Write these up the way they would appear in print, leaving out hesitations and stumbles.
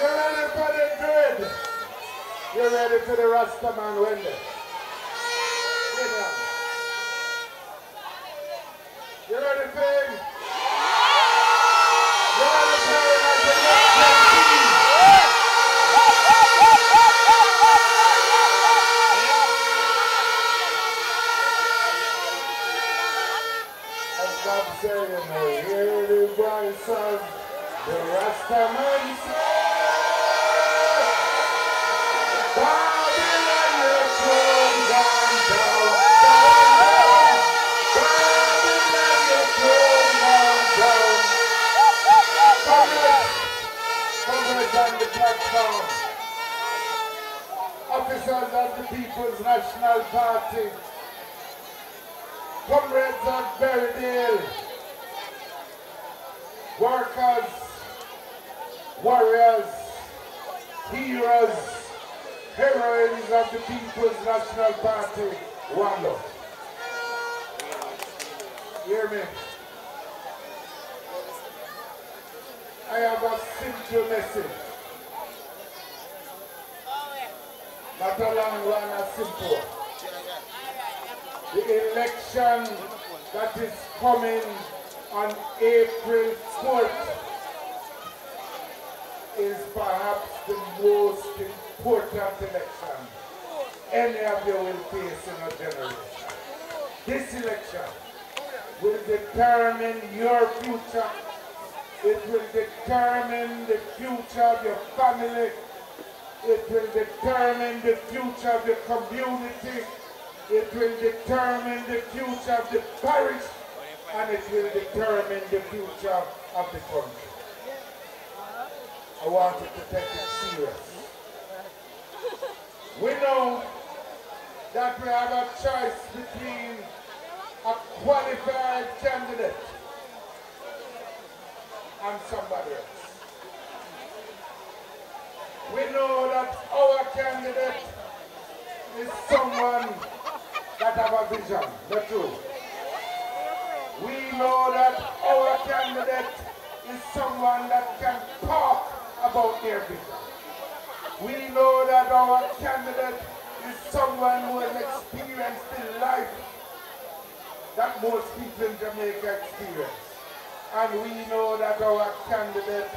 You ready for the grid? You ready for the Rastaman window? You ready for him? You ready for him as the next team? As I'm saying, hear the voice of the Rastaman say, Babylon, your throne gone down, down. Babylon, your throne gone down. Comrades on the platform, officers of the People's National Party, comrades of Berrydale, workers, warriors, heroes, heroines of the People's National Party, one love. Hear me? I have a simple message. Not a long one, a simple one. The election that is coming on April 4th is perhaps the most important election any of you will face in a generation. This election will determine your future. It will determine the future of your family. It will determine the future of your community. It will determine the future of the parish. And it will determine the future of the country. I want you to take it serious. We know that we have a choice between a qualified candidate and somebody else. We know that our candidate is someone that have a vision, the truth. We know that our candidate is someone that can talk about their vision. We know that our candidate is someone who has experienced the life that most people in Jamaica experience. And we know that our candidate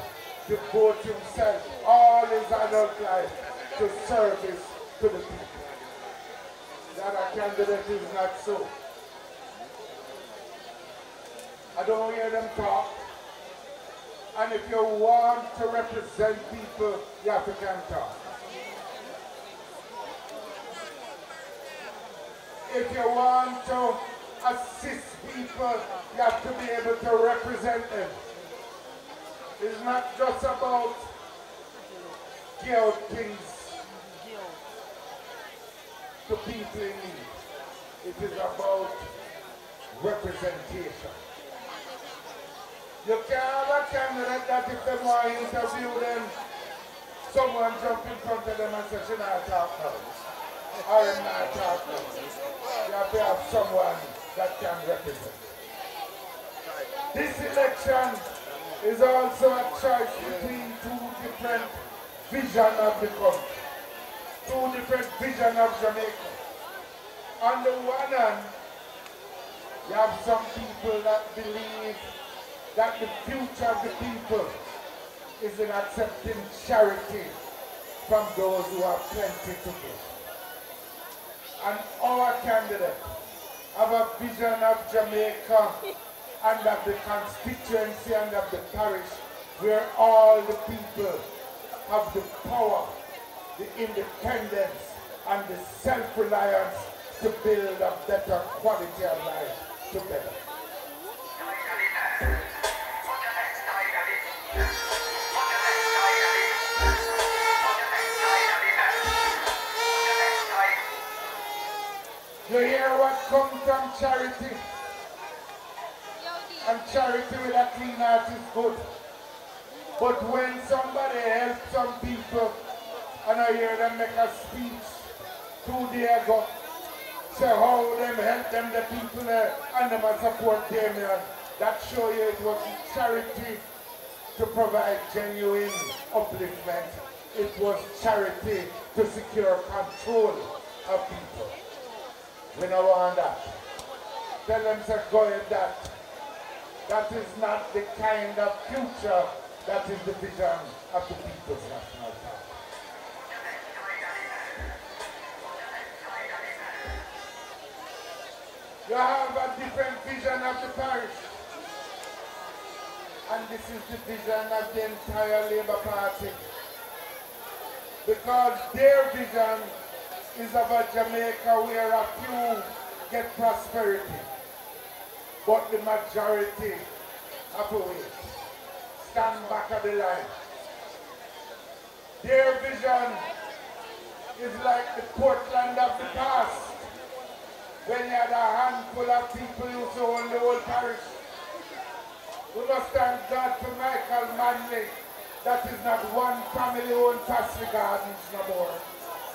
devotes himself all his adult life to service to the people. That our candidate is not so. I don't hear them talk. And if you want to represent people, you have to can talk. If you want to assist people, you have to be able to represent them. It's not just about give out things to people in need. It is about representation. You can't have a candidate that if they want to interview them, someone jump in front of them and say, she not talk now. Or I'm not talk now. You have to have someone that can represent. This election is also a choice between two different visions of the country. Two different visions of Jamaica. On the one hand, you have some people that believe that the future of the people is in accepting charity from those who have plenty to give. And our candidate have a vision of Jamaica and of the constituency and of the parish where all the people have the power, the independence and the self-reliance to build a better quality of life together. You hear what comes from charity? And charity with a clean heart is good. But when somebody helps some people, and I hear them make a speech 2 days ago, say how them help them, the people there, and them support them, that show you it was charity to provide genuine upliftment. It was charity to secure control of people. We don't want that. Tell them to go ahead that. That is not the kind of future that is the vision of the People's National Party. You have a different vision of the parish. And this is the vision of the entire Labour Party. Because their vision is of a Jamaica where a few get prosperity, but the majority have to wait. Stand back of the line. Their vision is like the Portland of the past, when you had a handful of people who used to own the whole parish. We must thank God for Michael Manley. That is not one family-owned Pastry Gardens no more,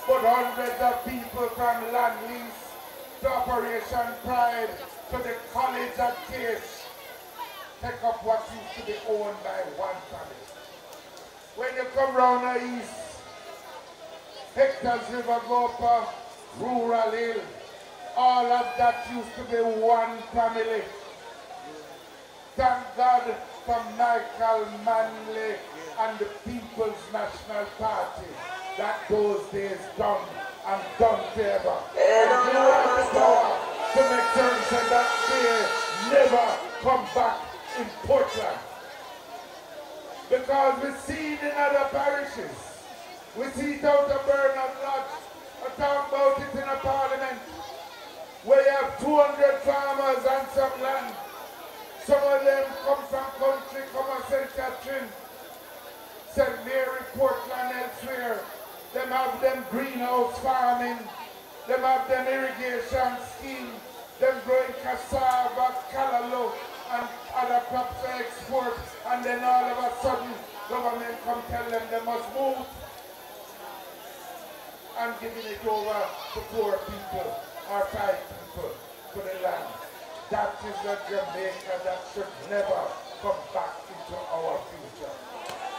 but hundreds of people from land lease to Operation Pride to the College of Case take up what used to be owned by one family. When you come round the east, Hector's River Gopa, Rural Hill, all of that used to be one family. Thank God for Michael Manley and the People's National Party that those days done and done forever. And you have the power to make certain that they never come back in Portland. Because we see it in other parishes. We see it out of Bernard Lodge. I talk about it in a parliament where you have 200 farmers and some land. Some of them come from country, come from St. Catherine, St. Mary, Portland, elsewhere. Them have them greenhouse farming, them have them irrigation scheme, them growing cassava, callaloo, and other crops to export, and then all of a sudden, government come tell them they must move and giving it over to poor people or tight people for the land. That is a Jamaica that should never come back into our future.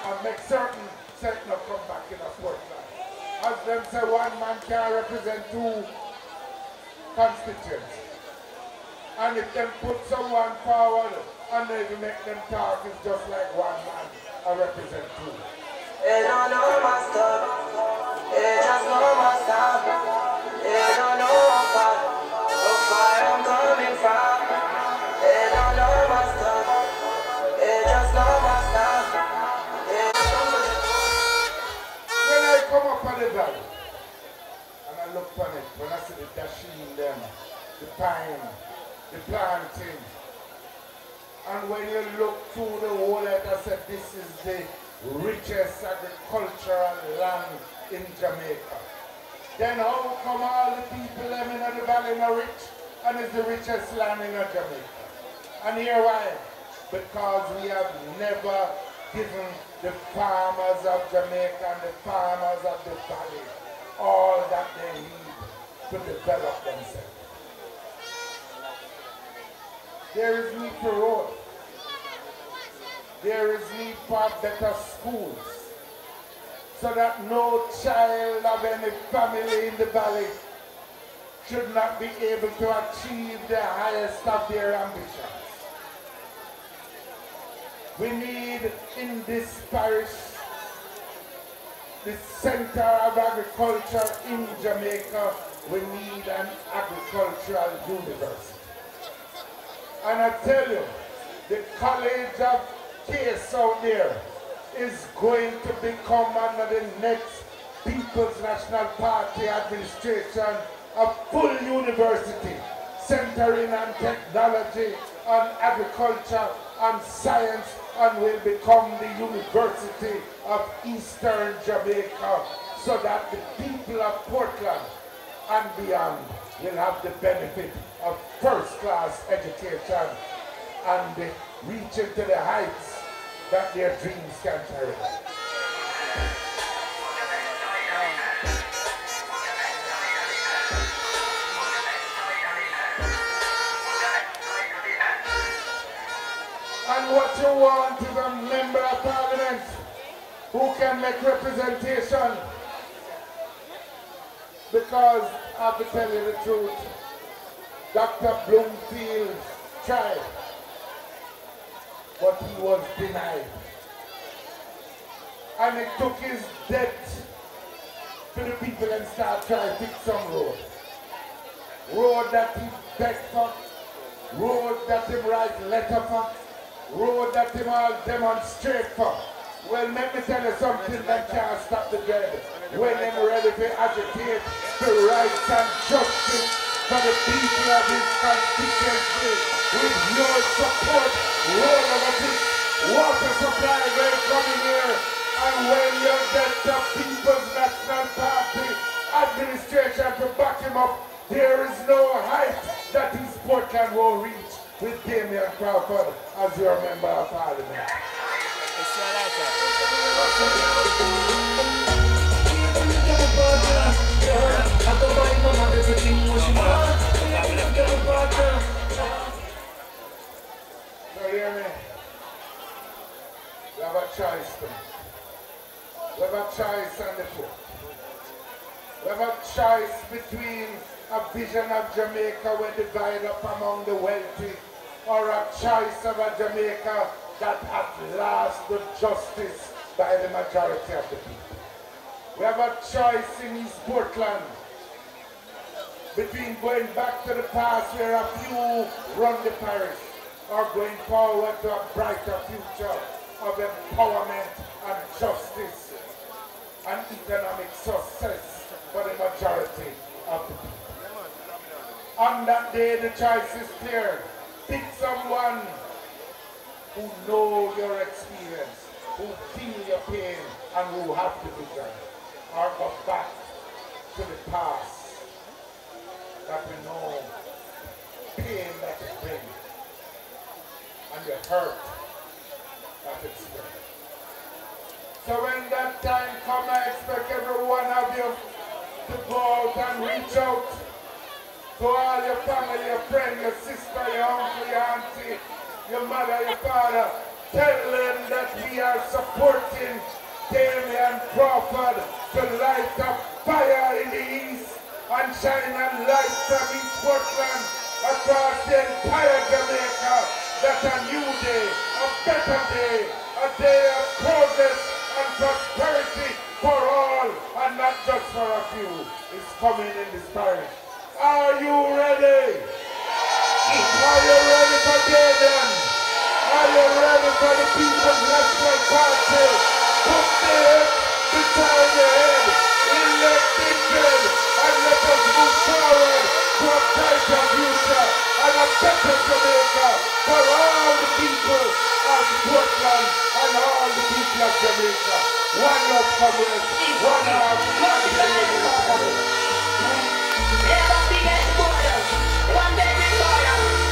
And make certain that not come back in a Portland. As them say, one man can represent two constituents. And if them put someone forward and they make them talk, it's just like one man I represent two. They don't know my stuff. They just know my style. They don't know how far I'm coming from. They don't know my stuff. They just know my style. When I come up on the valley and I look on it, when I see the dasheen them, the pine, the planting, and when you look through the whole earth, I said this is the richest agricultural land in Jamaica. Then how come all the people them in the valley are rich and it's the richest land in Jamaica? And here why? Because we have never given the farmers of Jamaica and the farmers of the valley all that they need to develop themselves. There is need for roads. There is need for better schools, so that no child of any family in the valley should not be able to achieve the highest of their ambitions. We need in this parish the center of agriculture in Jamaica. We need an agricultural university. And I tell you, the College of Case out there is going to become under the next People's National Party administration a full university centering on technology, on agriculture, on science, and will become the University of Eastern Jamaica, so that the people of Portland and beyond will have the benefit of first-class education and reaching to the heights that their dreams can carry. And what you want is a member of can make representation. Because I have to tell you the truth, Dr. Bloomfield tried, but he was denied. And it took his death to the people and start trying to fix some road. Road that he begged for, road that he write letter for, road that he all demonstrate for. Well, let me tell you something that can't stop the dread. When I'm ready to agitate the rights and justice for the people of his constituency, with your support, road over this water supply will come in here. And when you get the People's National Party administration to back him up, there is no height that his Portland will reach with Damian Crawford as your member of parliament. So hear me? We have a choice tonight. We have a choice on the floor. We have a choice between a vision of Jamaica where divide up among the wealthy, or a choice of a Jamaica that at last the justice by the majority of the people. We have a choice in East Portland between going back to the past where a few run the parish, or going forward to a brighter future of empowerment and justice and economic success for the majority of the people. On that day, the choice is clear. Pick someone who know your experience, who feel your pain, and who have the vision, or go back to the past that we know pain that it brings, and the hurt that it brings. So when that time comes, I expect every one of you to go out and reach out to all your family, your friend, your sister, your uncle, your auntie, your mother, your father. Tell them that we are supporting Damian Crawford to light a fire in the east and shine a light from East Portland across the entire Jamaica. That a new day, a better day, a day of progress and prosperity for all and not just for a few is coming in this parish. Are you ready? Are you ready for Damian? Are you ready for the People's National Party? Put the head beside the head, elect England, and let us move forward to a brighter future and a better Jamaica for all the people of Portland and all the people of Jamaica. One love, comrades. One love.